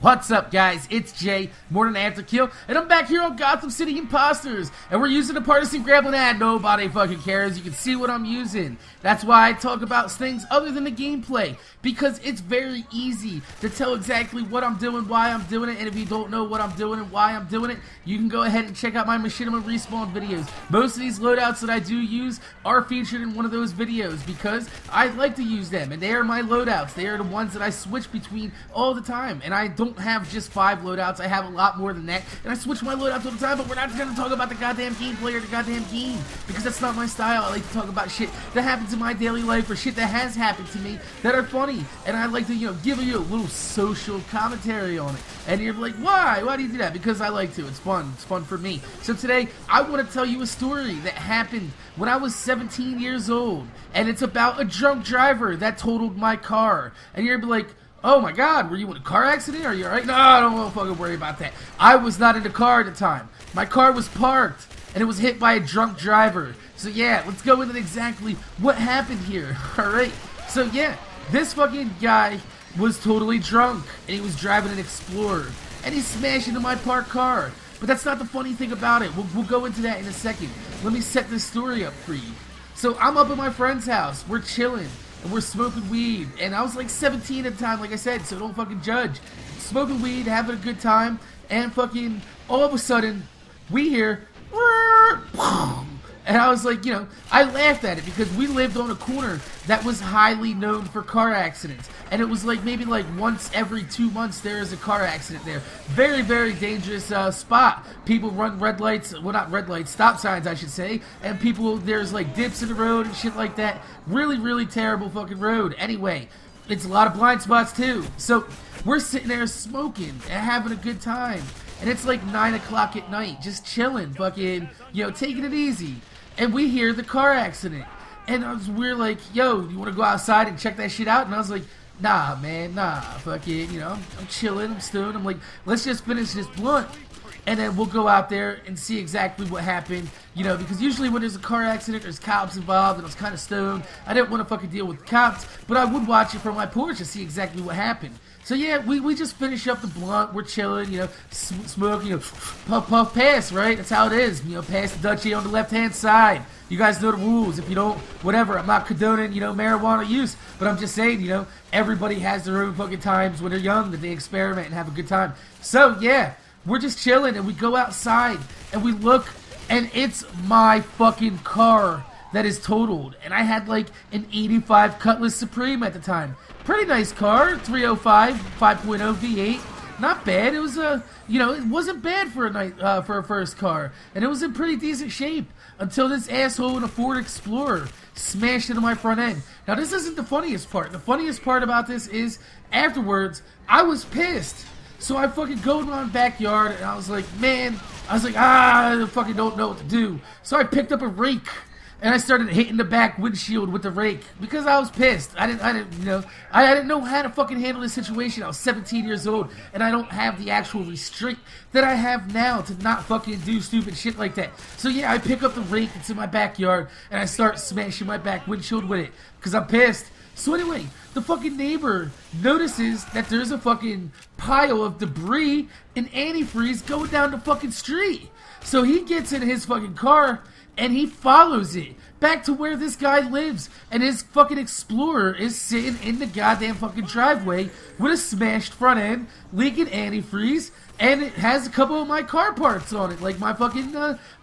What's up, guys? It's Jay, more than Afterkill, and I'm back here on Gotham City Impostors, and we're using a partisan grappling ad. Nobody fucking cares. You can see what I'm using. That's why I talk about things other than the gameplay, because it's very easy to tell exactly what I'm doing, why I'm doing it, and if you don't know what I'm doing and why I'm doing it, you can go ahead and check out my Machinima Respawn videos. Most of these loadouts that I do use are featured in one of those videos, because I like to use them, and they are my loadouts. They are the ones that I switch between all the time, and I don't have just 5 loadouts. I have a lot more than that, and I switch my loadouts all the time, but we're not going to talk about the goddamn gameplay or the goddamn game, because that's not my style. I like to talk about shit that happens in my daily life, or shit that has happened to me that are funny, and I like to, give you a little social commentary on it. And you're like, why? Why do you do that? Because I like to. It's fun. It's fun for me. So today, I want to tell you a story that happened when I was 17 years old, and it's about a drunk driver that totaled my car. And you're gonna be like, oh my god, were you in a car accident? Are you alright? No, I don't want to fucking worry about that. I was not in the car at the time. My car was parked, and it was hit by a drunk driver. So yeah, let's go into exactly what happened here. Alright, so yeah, this fucking guy was totally drunk, and he was driving an Explorer, and he smashed into my parked car. But that's not the funny thing about it. We'll go into that in a second. Let me set this story up for you. So I'm up at my friend's house. We're chilling, and we're smoking weed. And I was like 17 at the time, like I said, so don't fucking judge. Smoking weed, having a good time, and fucking all of a sudden, we hear, and I was like, I laughed at it because we lived on a corner that was highly known for car accidents. And it was like maybe like once every 2 months there is a car accident there. Very, very dangerous spot. People run red lights, well not red lights, stop signs I should say. And people, there's like dips in the road and shit like that. Really, really terrible fucking road. Anyway, it's a lot of blind spots too. So we're sitting there smoking and having a good time. And it's like 9 o'clock at night, just chilling, fucking, taking it easy. And we hear the car accident. And we're like, yo, you want to go outside and check that shit out? And I was like, nah, man, nah, fucking, I'm chilling, I'm stoned. I'm like, let's just finish this blunt. And then we'll go out there and see exactly what happened, because usually when there's a car accident, there's cops involved, and I was kind of stoned. I didn't want to fucking deal with cops, but I would watch it from my porch to see exactly what happened. So yeah, we just finish up the blunt, we're chilling, smoke, puff, puff, pass, right? That's how it is, pass the Dutchie on the left-hand side. You guys know the rules. If you don't, whatever, I'm not condoning, marijuana use, but I'm just saying, everybody has their own fucking times when they're young that they experiment and have a good time. So yeah, we're just chilling, and we go outside, and we look, and it's my fucking car that is totaled. And I had like an 85 Cutlass Supreme at the time. Pretty nice car, 305, 5.0 V8. Not bad. It was it wasn't bad for a night for a first car, and it was in pretty decent shape until this asshole in a Ford Explorer smashed into my front end. Now this isn't the funniest part. The funniest part about this is afterwards I was pissed. So I fucking go to my backyard, and I was like, I fucking don't know what to do. So I picked up a rake, and I started hitting the back windshield with the rake because I was pissed. I didn't know how to fucking handle this situation. I was 17 years old, and I don't have the actual restraint that I have now to not fucking do stupid shit like that. So yeah, I pick up the rake, it's in my backyard, and I start smashing my back windshield with it because I'm pissed. So anyway, the fucking neighbor notices that there's a fucking pile of debris and antifreeze going down the fucking street. So he gets in his fucking car and he follows it back to where this guy lives. And his fucking Explorer is sitting in the goddamn fucking driveway with a smashed front end, leaking antifreeze, and it has a couple of my car parts on it, like my fucking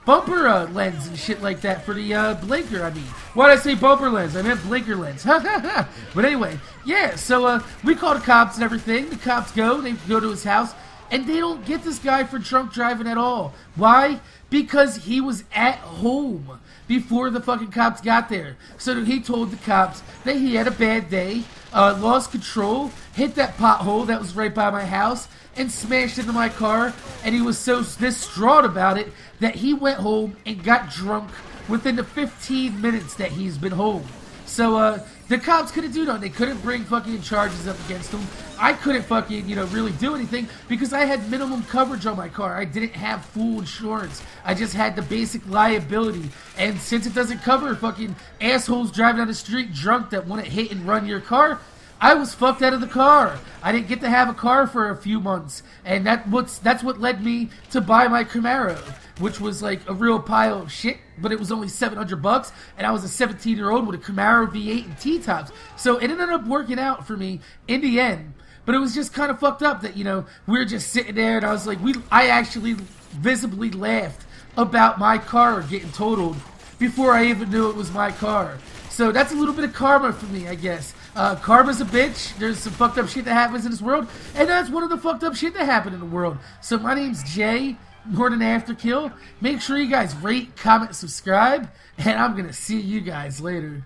bumper lens and shit like that for the blinker, I mean. Why did I say bumper lens? I meant blinker lens. But anyway, yeah, so we call the cops and everything. The cops they go to his house, and they don't get this guy for drunk driving at all. Why? Because he was at home before the fucking cops got there. So he told the cops that he had a bad day, lost control, hit that pothole that was right by my house, and smashed into my car, and he was so distraught about it that he went home and got drunk within the 15 minutes that he's been home. So the cops couldn't do nothing. They couldn't bring fucking charges up against him. I couldn't fucking, really do anything because I had minimum coverage on my car. I didn't have full insurance. I just had the basic liability. And since it doesn't cover fucking assholes driving down the street drunk that want to hit and run your car, I was fucked out of the car. I didn't get to have a car for a few months, and that's what led me to buy my Camaro, which was like a real pile of shit, but it was only $700, and I was a 17-year-old with a Camaro V8 and T-tops. So it ended up working out for me in the end. But it was just kind of fucked up that, we were just sitting there, and I was like, I actually visibly laughed about my car getting totaled before I even knew it was my car. So that's a little bit of karma for me, I guess. Karma's a bitch. There's some fucked up shit that happens in this world, and that's one of the fucked up shit that happened in the world. So my name's Jay, more than Afterkill. Make sure you guys rate, comment, subscribe, and I'm gonna see you guys later.